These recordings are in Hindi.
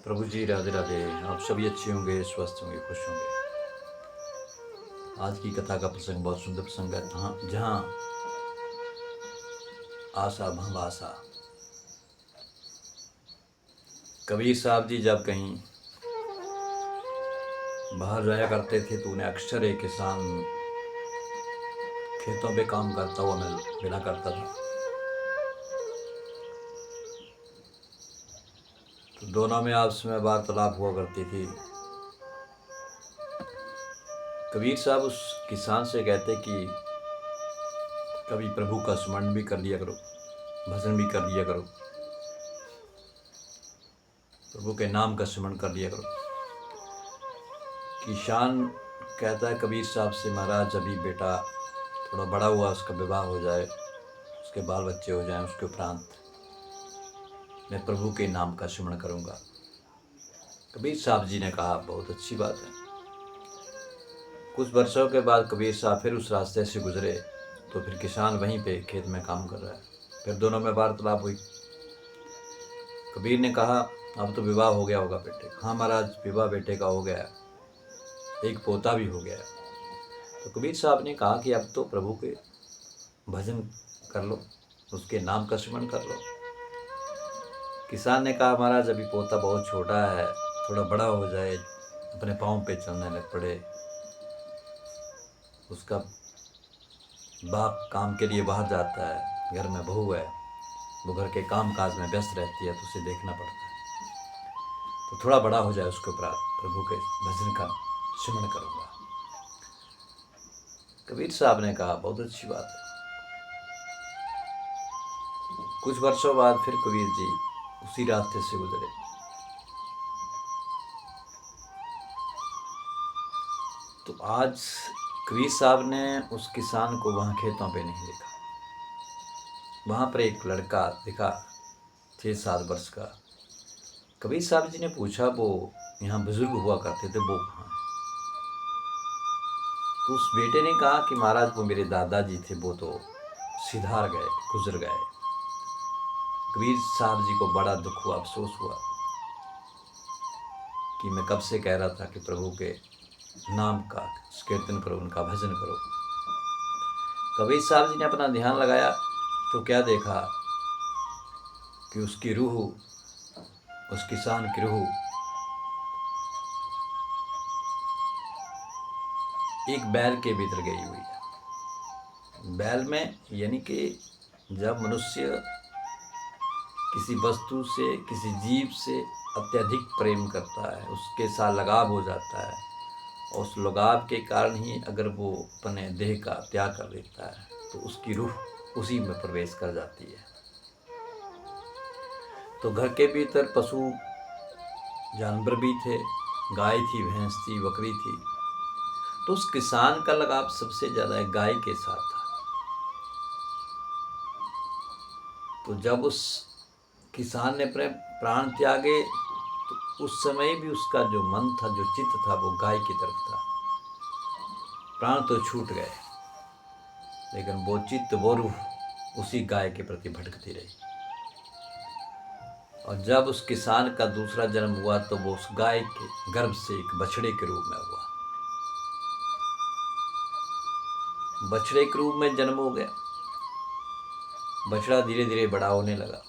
प्रभु जी राधे राधे। आप सभी अच्छे होंगे, स्वस्थ होंगे, खुश होंगे। आज की कथा का प्रसंग बहुत सुंदर प्रसंग है। जहाँ आशा भंग आशा। कबीर साहब जी जब कहीं बाहर जाया करते थे तो उन्हें अक्सर एक किसान खेतों पे काम करता हुआ मिला करता था। तो दोनों में आपस में वार्तालाप हुआ करती थी। कबीर साहब उस किसान से कहते कि कभी प्रभु का स्मरण भी कर लिया करो, भजन भी कर लिया करो, प्रभु के नाम का स्मरण कर लिया करो। किसान कहता है कबीर साहब से, महाराज अभी बेटा थोड़ा बड़ा हुआ, उसका विवाह हो जाए, उसके बाल बच्चे हो जाएं, उसके उपरांत मैं प्रभु के नाम का स्मरण करूंगा। कबीर साहब जी ने कहा बहुत अच्छी बात है। कुछ वर्षों के बाद कबीर साहब फिर उस रास्ते से गुजरे तो फिर किसान वहीं पे खेत में काम कर रहा है। फिर दोनों में वार्तालाप हुई। कबीर ने कहा अब तो विवाह हो गया होगा बेटे। हाँ महाराज, विवाह बेटे का हो गया है, एक पोता भी हो गया है। तो कबीर साहब ने कहा कि अब तो प्रभु के भजन कर लो, उसके नाम का स्मरण कर लो। किसान ने कहा महाराज अभी पोता बहुत छोटा है, थोड़ा बड़ा हो जाए, अपने पाँव पे चलने लग पड़े, उसका बाप काम के लिए बाहर जाता है, घर में बहू है, वो घर के काम काज में व्यस्त रहती है, तो उसे देखना पड़ता है। तो थोड़ा बड़ा हो जाए उसके उपरांत प्रभु के भजन का स्मरण करूँगा। कबीर साहब ने कहा बहुत अच्छी बात है। कुछ वर्षों बाद फिर कबीर जी उसी रास्ते से गुजरे तो आज कबीर साहब ने उस किसान को वहाँ खेतों पे नहीं देखा। वहाँ पर एक लड़का दिखा 6-7 वर्ष का। कबीर साहब जी ने पूछा वो यहाँ बुजुर्ग हुआ करते थे, वो कहाँ है? तो उस बेटे ने कहा कि महाराज वो मेरे दादाजी थे, वो तो सिधार गए, गुजर गए। कबीर साहब जी को बड़ा दुख हुआ, अफसोस हुआ कि मैं कब से कह रहा था कि प्रभु के नाम का कीर्तन करो, उनका भजन करो। कबीर साहब जी ने अपना ध्यान लगाया तो क्या देखा कि उसकी रूह, उस किसान की रूह एक बैल के भीतर गई हुई है। बैल में यानी कि जब मनुष्य किसी वस्तु से, किसी जीव से अत्यधिक प्रेम करता है, उसके साथ लगाव हो जाता है, और उस लगाव के कारण ही अगर वो अपने देह का त्याग कर देता है तो उसकी रूह उसी में प्रवेश कर जाती है। तो घर के भीतर पशु जानवर भी थे, गाय थी, भैंस थी, बकरी थी। तो उस किसान का लगाव सबसे ज़्यादा गाय के साथ था। तो जब उस किसान ने अपने प्राण त्यागे तो उस समय भी उसका जो मन था, जो चित्त था, वो गाय की तरफ था। प्राण तो छूट गए लेकिन वो चित्त, वो रूह उसी गाय के प्रति भटकती रही। और जब उस किसान का दूसरा जन्म हुआ तो वो उस गाय के गर्भ से एक बछड़े के रूप में हुआ। बछड़े के रूप में जन्म हो गया। बछड़ा धीरे धीरे बड़ा होने लगा।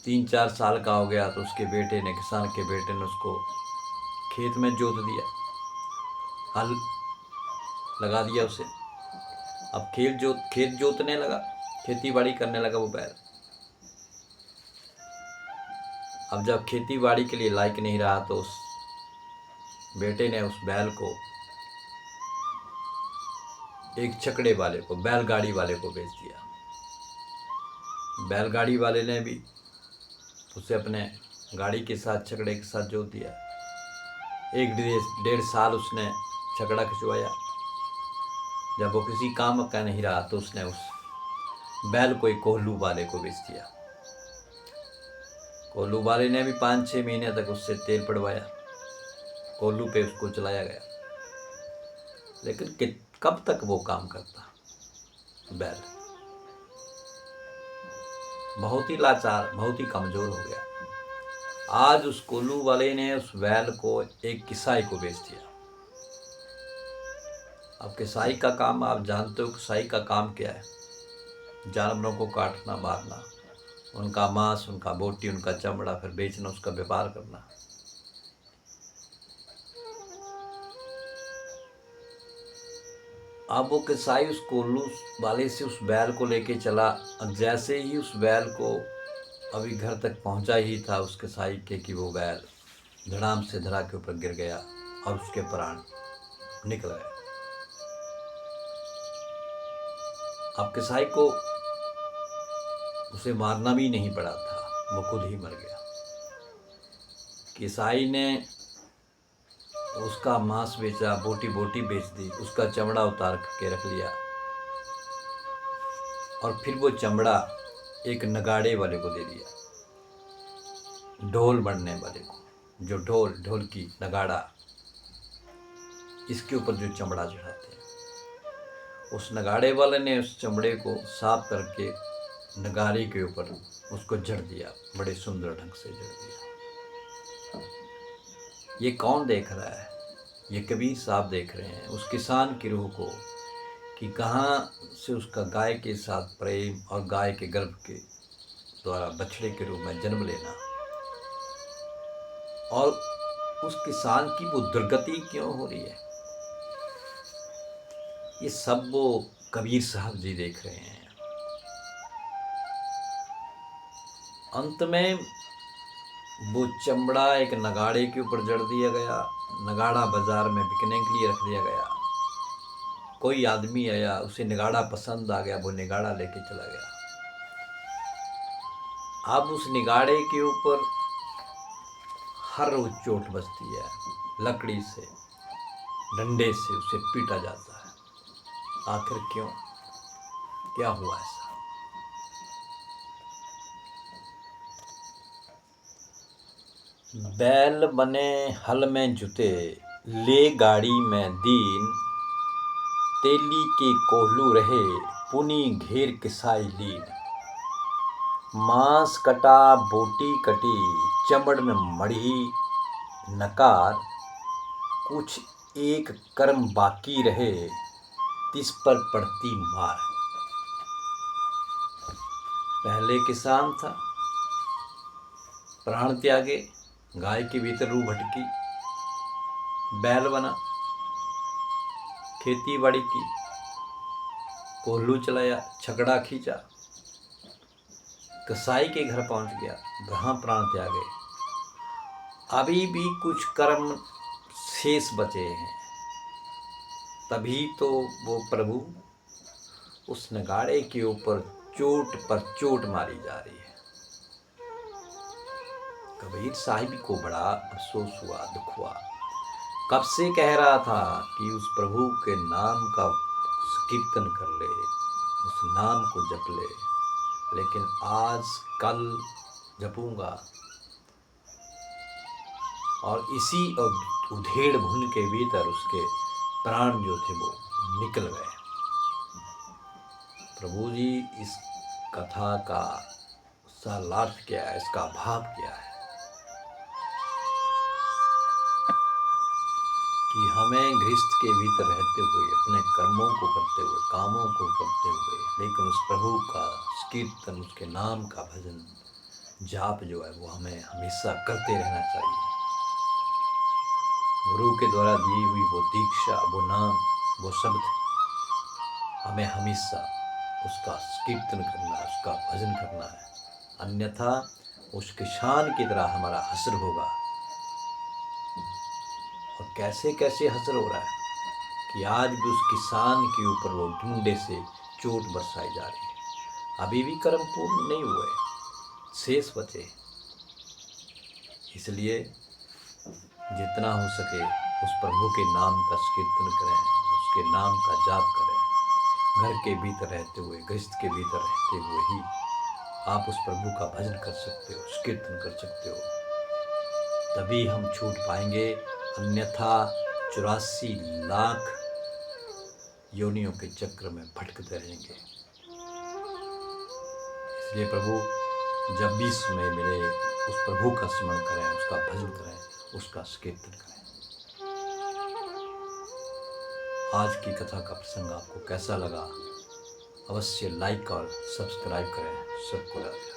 3-4 साल का हो गया तो उसके बेटे ने, किसान के बेटे ने उसको खेत में जोत दिया, हल लगा दिया उसे। अब खेत जोतने लगा, खेती बाड़ी करने लगा वो बैल। अब जब खेती बाड़ी के लिए लायक नहीं रहा तो उस बेटे ने उस बैल को एक छकड़े वाले को, बैलगाड़ी वाले को बेच दिया। बैलगाड़ी वाले ने भी उसे अपने गाड़ी के साथ, छकड़े के साथ जोत दिया। 1-1.5 साल उसने छकड़ा खिंचवाया। जब वो किसी काम का नहीं रहा तो उसने उस बैल को एक कोल्हू वाले को बेच दिया। कोल्हू वाले ने भी 5-6 महीने तक उससे तेल पड़वाया, कोल्हू पे उसको चलाया गया। लेकिन कब तक वो काम करता? बैल बहुत ही लाचार, बहुत ही कमज़ोर हो गया। आज उस कोल्लू वाले ने उस बैल को एक किसाई को बेच दिया। अब किसाई का काम आप जानते हो, किसाई का काम क्या है? जानवरों को काटना, मारना, उनका मांस, उनका बोटी, उनका चमड़ा फिर बेचना, उसका व्यापार करना। अब वो किसाई उस कोल्लू वाले से उस बैल को लेके चला। अब जैसे ही उस बैल को अभी घर तक पहुंचा ही था उस किसाई के कि वो बैल धड़ाम से धड़ा के ऊपर गिर गया और उसके प्राण निकल गए। अब किसाई को उसे मारना भी नहीं पड़ा था, वो खुद ही मर गया। किसाई ने उसका मांस बेचा, बोटी बोटी बेच दी, उसका चमड़ा उतार के रख लिया और फिर वो चमड़ा एक नगाड़े वाले को दे दिया, ढोल बनने वाले को। जो ढोल की नगाड़ा, इसके ऊपर जो चमड़ा चढ़ाते हैं, उस नगाड़े वाले ने उस चमड़े को साफ करके नगाड़े के ऊपर उसको जड़ दिया, बड़े सुंदर ढंग से जड़ दिया। ये कौन देख रहा है? ये कबीर साहब देख रहे हैं उस किसान की रूह को, कि कहाँ से उसका गाय के साथ प्रेम और गाय के गर्भ के द्वारा बछड़े के रूप में जन्म लेना, और उस किसान की वो दुर्गति क्यों हो रही है, ये सब वो कबीर साहब जी देख रहे हैं। अंत में वो चमड़ा एक नगाड़े के ऊपर जड़ दिया गया, नगाड़ा बाजार में बिकने के लिए रख दिया गया। कोई आदमी आया, उसे नगाड़ा पसंद आ गया, वो नगाड़ा लेके चला गया। अब उस निगाड़े के ऊपर हर रोज चोट बजती है, लकड़ी से, डंडे से उसे पीटा जाता है। आखिर क्यों? क्या हुआ ऐसा? बैल बने हल में जुते, ले गाड़ी में दीन, तेली के कोहलू रहे, पुनी घेर किसाई लीन। मांस कटा, बोटी कटी, चमड़ में मढ़ी नकार, कुछ एक कर्म बाकी रहे, तिस पर पड़ती मार। पहले किसान था, प्राण त्यागे, गाय के भीतर रूह भटकी, बैल बना, खेती बाड़ी की, कोल्हू चलाया, छकड़ा खींचा, कसाई के घर पहुंच गया, वहां प्राण त्यागे। अभी भी कुछ कर्म शेष बचे हैं, तभी तो वो प्रभु उस नगाड़े के ऊपर चोट पर चोट मारी जा रही है। कबीर साहिब को बड़ा अफसोस हुआ, दुख हुआ। कब से कह रहा था कि उस प्रभु के नाम का कीर्तन कर ले, उस नाम को जप ले, लेकिन आज कल जपूंगा, और इसी उधेड़ भुन के भीतर उसके प्राण जो थे वो निकल गए। प्रभु जी इस कथा का सालार्थ क्या है, इसका भाव क्या है, कि हमें गृहस्थ के भीतर रहते हुए, अपने कर्मों को करते हुए, कामों को करते हुए, लेकिन उस प्रभु का कीर्तन, उसके नाम का भजन जाप जो है वो हमें हमेशा करते रहना चाहिए। गुरु के द्वारा दी हुई वो दीक्षा, वो नाम, वो शब्द, हमें हमेशा उसका कीर्तन करना है, उसका भजन करना है। अन्यथा उस किसान की तरह हमारा हश्र होगा। और कैसे कैसे हश्र हो रहा है कि आज भी उस किसान के ऊपर वो डंडे से चोट बरसाई जा रही है। अभी भी कर्म पूर्ण नहीं हुए, शेष बचे। इसलिए जितना हो सके उस प्रभु के नाम का कीर्तन करें, उसके नाम का जाप करें। घर के भीतर रहते हुए, गृहस्थ के भीतर रहते हुए ही आप उस प्रभु का भजन कर सकते हो, कीर्तन कर सकते हो, तभी हम छूट पाएंगे। अन्यथा 84 लाख योनियों के चक्र में भटकते रहेंगे। इसलिए प्रभु जब भी समय मिले उस प्रभु का स्मरण करें, उसका भजन करें, उसका कीर्तन करें। आज की कथा का प्रसंग आपको कैसा लगा? अवश्य लाइक और सब्सक्राइब करें। सबको राधे।